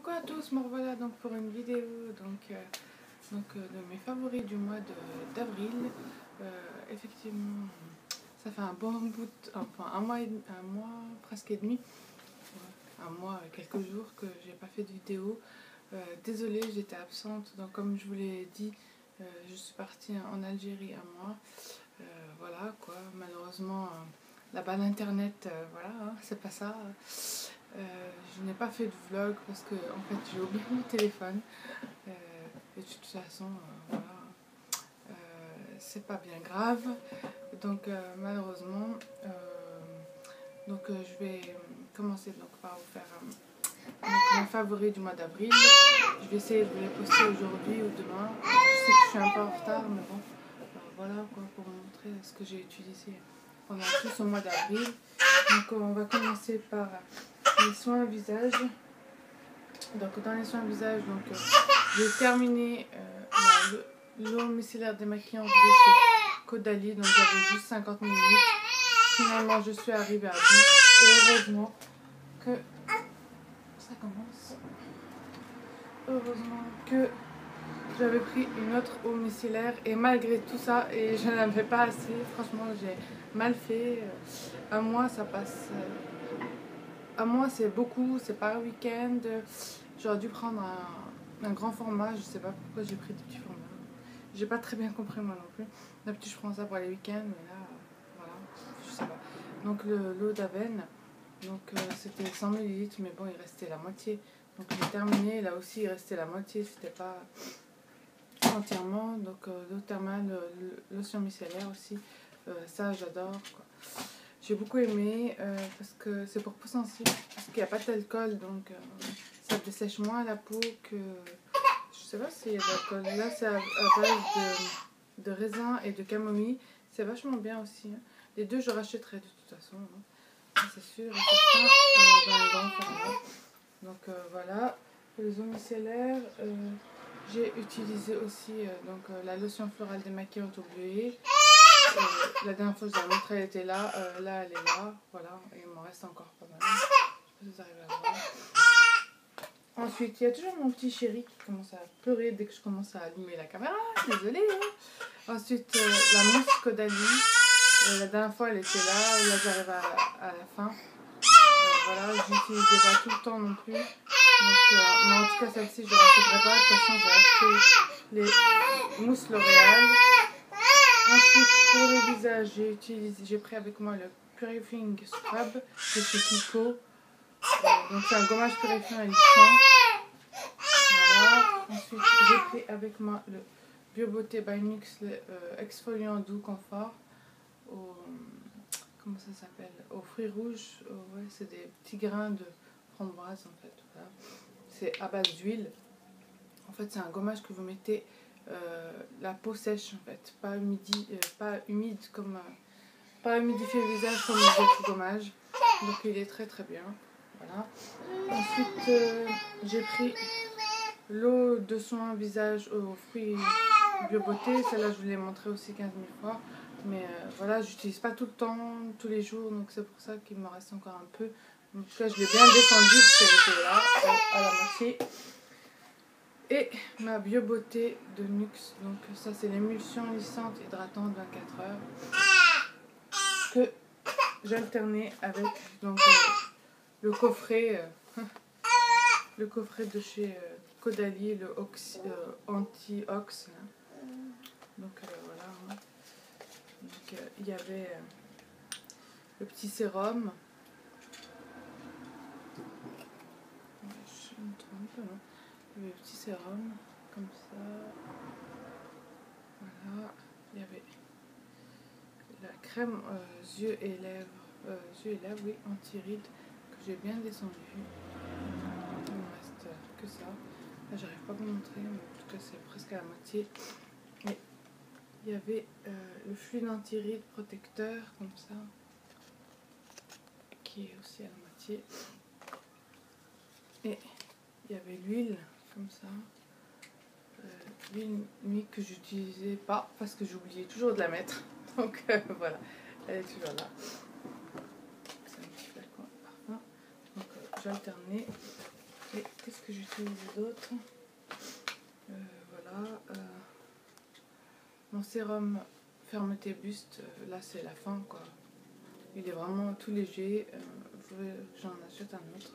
Coucou à tous, me revoilà donc pour une vidéo de mes favoris du mois d'avril. Effectivement, ça fait un bon bout, enfin un mois, presque et demi, un mois et quelques jours que j'ai pas fait de vidéo. Désolée, j'étais absente, donc comme je vous l'ai dit, je suis partie en Algérie un mois. Voilà quoi, malheureusement là-bas l'internet, voilà, hein, c'est pas ça. Je n'ai pas fait de vlog parce que en fait j'ai oublié mon téléphone et de toute façon voilà, c'est pas bien grave, donc malheureusement je vais commencer donc par vous faire mes favoris du mois d'avril. Je vais essayer de vous les poster aujourd'hui ou demain. Je sais que je suis un peu en retard, mais bon, voilà quoi, pour vous montrer ce que j'ai utilisé pendant tout ce mois d'avril. Donc on va commencer par les soins visage. Donc dans les soins visage, j'ai terminé l'eau micellaire démaquillante de chez Caudalie, donc j'avais juste 50 ml. Finalement je suis arrivée à bout et heureusement que ça commence. Heureusement que j'avais pris une autre eau micellaire et malgré tout ça, et je n'avais pas assez, franchement j'ai mal fait. Un mois ça passe. À moi c'est beaucoup, c'est pas un week-end. J'aurais dû prendre un grand format, je sais pas pourquoi j'ai pris des petits formats. J'ai pas très bien compris moi non plus. D'habitude je prends ça pour les week-ends, mais là, voilà, je sais pas. Donc l'eau d'Aven, c'était 100 ml, mais bon il restait la moitié. Donc j'ai terminé, là aussi il restait la moitié, c'était pas entièrement. Donc l'eau thermale, lotion micellaire aussi, ça j'adore quoi. J'ai beaucoup aimé parce que c'est pour peau sensible, parce qu'il n'y a pas d'alcool, donc ça dessèche moins la peau que... Je sais pas s'il y a de l'alcool. Là c'est à base de raisin et de camomille, c'est vachement bien aussi. Hein. Les deux je rachèterai de toute façon, hein. C'est sûr et certain, dans le grand format. Donc voilà, pour les eaux micellaires, j'ai utilisé aussi la lotion florale démaquillante au bleuet. La dernière fois je vous ai montré, elle était là, là elle est là, voilà, et il m'en reste encore pas mal. Je sais pas si vous arrivez à voir. Ensuite, il y a toujours mon petit chéri qui commence à pleurer dès que je commence à allumer la caméra, désolée. Hein. Ensuite, la mousse Caudalie, la dernière fois elle était là, là j'arrive à la fin. Voilà, je l'utilisais pas tout le temps non plus. Donc, mais en tout cas celle-ci je ne rachèterai pas, de toute façon j'ai acheté les mousses L'Oréal. Ensuite, pour le visage, j'ai pris avec moi le Purifying Scrub de chez Kiko. Donc c'est un gommage purifiant et lissant. Voilà. Ensuite, j'ai pris avec moi le BioBeauté by NYX, le exfoliant doux confort. Comment ça s'appelle? Aux fruits rouges. Ouais, c'est des petits grains de framboise en fait. Voilà. C'est à base d'huile. En fait, c'est un gommage que vous mettez la peau sèche en fait, pas humide comme pas humidifier le visage comme les autres gommages. Donc il est très très bien. Voilà. Ensuite j'ai pris l'eau de soin visage aux fruits BioBeauté. Celle-là je vous l'ai montré aussi 15 000 fois. Mais voilà, j'utilise pas tout le temps, tous les jours, donc c'est pour ça qu'il me reste encore un peu. En tout cas je l'ai bien descendue parce qu'elle était là à la moitié. Et ma BioBeauté de NYX, donc ça c'est l'émulsion lissante hydratante 24 heures que j'alternais avec donc le coffret de chez Caudalie, le anti-ox. Donc voilà. Hein. Donc il y avait le petit sérum. Je me trompe, non? Il y avait le petit sérum, comme ça. Voilà. Il y avait la crème yeux et lèvres, oui, anti-rides, que j'ai bien descendu. Il ne me reste que ça. Là, j'arrive pas à vous montrer, mais en tout cas, c'est presque à la moitié. Et il y avait le fluide anti-rides protecteur, comme ça, qui est aussi à la moitié. Et il y avait l'huile, comme ça. L'huile nuit que j'utilisais pas parce que j'oubliais toujours de la mettre. Donc voilà, elle est toujours là. C'est un petit flacon de parfum. Donc j'alternais. Et qu'est-ce que que j'utilise d'autre? Voilà. Mon sérum fermeté buste, là c'est la fin quoi. Il est vraiment tout léger. J'en achète un autre.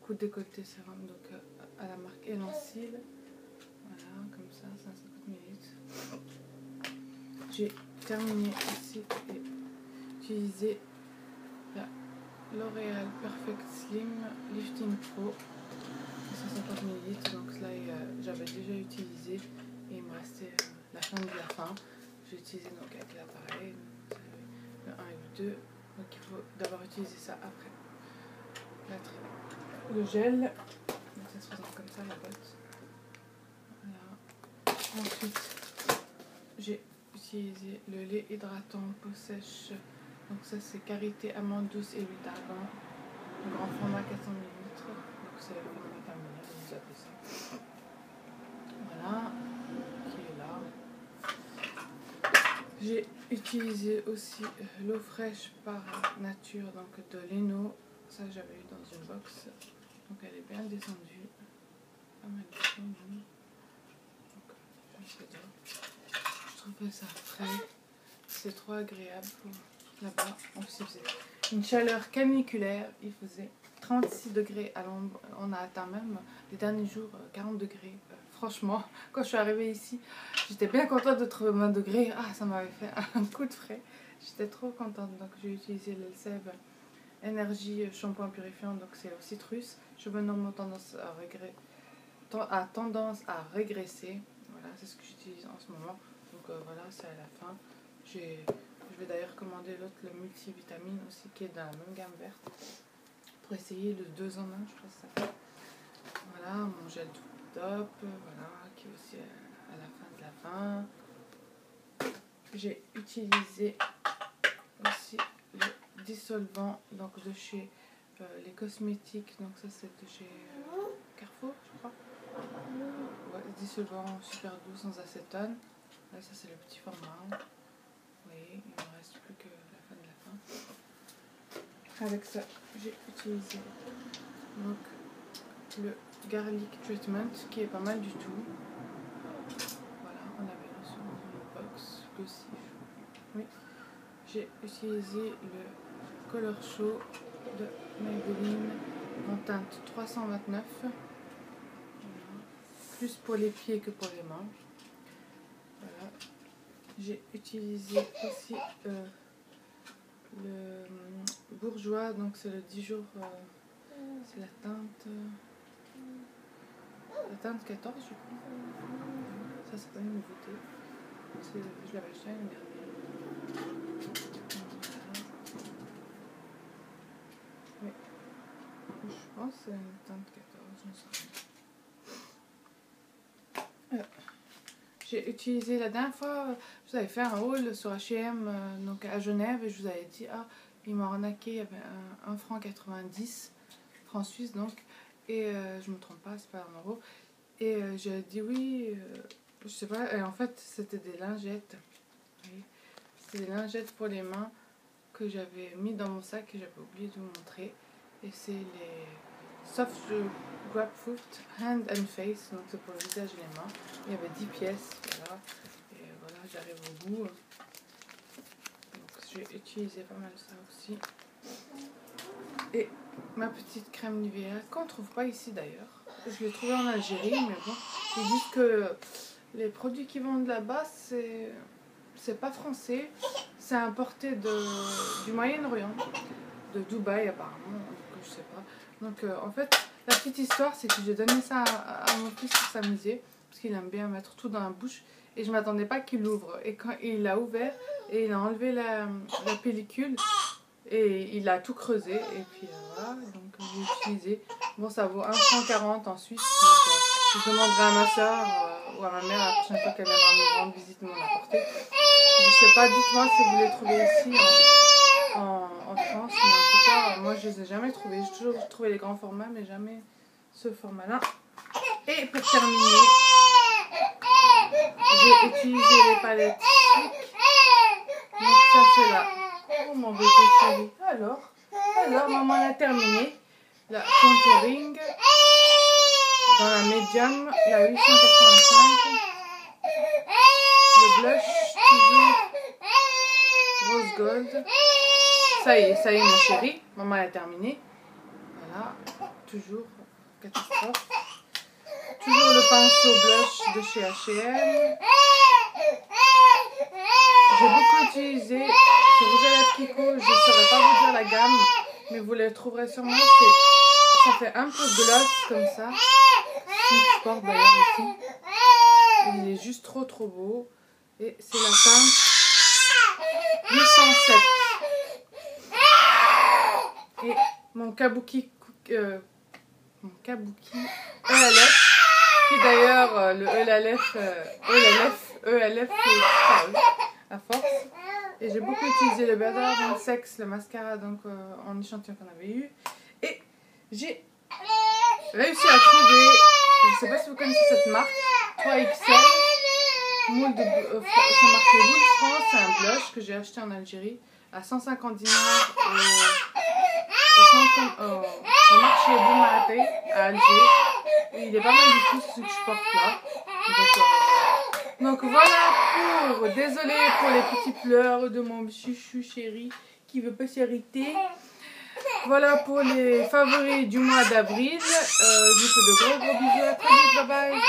Coup de décolleté sérum, donc à la marque Elancil. Voilà, comme ça, 150 ml. J'ai terminé aussi et utilisé la L'Oréal Perfect Slim Lifting Pro 150 ml. Donc là, j'avais déjà utilisé et il me restait la fin de la fin. J'ai utilisé donc avec l'appareil, le 1 et le 2. Donc il faut d'abord utiliser ça après. Mettre le gel, donc ça se présente comme ça la botte. Voilà. Ensuite, j'ai utilisé le lait hydratant peau sèche. Donc ça c'est karité, amande douce et huile d'argan. Le grand format 400 ml. Donc c'est le format familial, vous appelez ça. Voilà, qui est là. J'ai utilisé aussi l'eau fraîche par nature, donc de Leno. Ça j'avais eu dans une box. Donc elle est bien descendue. Pas mal descendue. Je trouvais ça frais. C'est trop agréable pour là-bas. En plus il faisait une chaleur caniculaire. Il faisait 36 degrés à l'ombre. On a atteint même les derniers jours 40 degrés. Franchement, quand je suis arrivée ici, j'étais bien contente de trouver 20 degrés. Ah, ça m'avait fait un coup de frais. J'étais trop contente. Donc j'ai utilisé l'Elseve Énergie shampoing purifiant. Donc c'est au citrus. Cheveux normaux tendance à régresser. Voilà, c'est ce que j'utilise en ce moment. Donc voilà, c'est à la fin. Je vais d'ailleurs commander l'autre, le multivitamine aussi, qui est dans la même gamme verte. Pour essayer le 2 en 1, je crois que ça fait. Voilà, mon gel tout top, voilà, qui est aussi à la fin de la fin. J'ai utilisé aussi le dissolvant donc de chez les cosmétiques, donc ça c'est de chez Carrefour, je crois. Ouais, dissolvant super doux sans acétone. Là, ça c'est le petit format. Vous voyez, il ne me reste plus que la fin de la fin. Avec ça, j'ai utilisé donc le Garlic Treatment qui est pas mal du tout. Voilà, on avait reçu dans une box aussi. Oui, j'ai utilisé le Color Show de Maybelline en teinte 329. Voilà. Plus pour les pieds que pour les mains. Voilà. J'ai utilisé aussi le Bourjois, donc c'est le 10 jours, c'est la teinte 14 je crois. Ça c'est pas une nouveauté, je l'avais acheté l'année dernière. Oui. Je pense que c'est une teinte 14, je ne sais pas. J'ai utilisé la dernière fois, je vous avais fait un haul sur H&M donc à Genève et je vous avais dit ah il m'a arnaqué, il y avait un franc 90 francs suisses donc et je me trompe pas, c'est pas en euros et j'ai dit oui, je sais pas, et en fait c'était des lingettes, oui. C'était des lingettes pour les mains que j'avais mis dans mon sac et j'avais oublié de vous montrer et c'est les Soft Grapefruit Hand and Face, donc c'est pour le visage et les mains. Il y avait 10 pièces, voilà. Et voilà, j'arrive au bout. Donc j'ai utilisé pas mal ça aussi. Et ma petite crème Nivea, qu'on ne trouve pas ici d'ailleurs. Je l'ai trouvée en Algérie, mais bon. Ils disent que les produits qui vendent là-bas, c'est pas français. C'est importé du Moyen-Orient, de Dubaï apparemment, donc je sais pas. Donc en fait, la petite histoire, c'est que j'ai donné ça à mon fils pour s'amuser, parce qu'il aime bien mettre tout dans la bouche, et je m'attendais pas qu'il l'ouvre. Et quand il l'a ouvert, et il a enlevé la pellicule, et il a tout creusé, et puis voilà, donc j'ai utilisé. Bon, ça vaut 1,40 € en Suisse, donc je demanderai à ma soeur ou à ma mère la prochaine fois qu'elle viendra me rendre visite m'en apporter. Je sais pas, dites-moi si vous les trouvez ici en France, mais en tout cas, moi je les ai jamais trouvés. J'ai toujours trouvé les grands formats, mais jamais ce format-là. Et pour terminer, j'ai utilisé les palettes Chic. Donc ça c'est là. Oh mon bébé chéri. Alors, maman a terminé. La contouring. dans la médium, la 885. Le blush, toujours rose gold. Ça y est mon chéri, maman a terminé. Voilà, toujours catastrophe. Toujours le pinceau blush de chez H&M. J'ai beaucoup utilisé ce rouge à lèvres Kiko. Je ne saurais pas vous dire la gamme, mais vous le trouverez sûrement. Ça fait un peu gloss comme ça. C'est que je porte d'ailleurs ici. Il est juste trop beau. Et c'est la teinte 807. Et mon kabuki ELF, qui d'ailleurs le ELF qui est disparu à force. Et j'ai beaucoup utilisé le Better Than Sex, le mascara donc en échantillon qu'on avait eu. Et j'ai réussi à trouver, je ne sais pas si vous connaissez cette marque, 3XL, moule de, c'est marqué Wood France, c'est un blush que j'ai acheté en Algérie à 150 dinars au marché Boumaté à Alger. Et il est pas mal du tout ce que je porte là. Donc voilà désolée pour les petits pleurs de mon chouchou chéri qui veut pas s'arrêter. Voilà pour les favoris du mois d'avril. Je vous fais de gros bisous, à très vite, bye bye.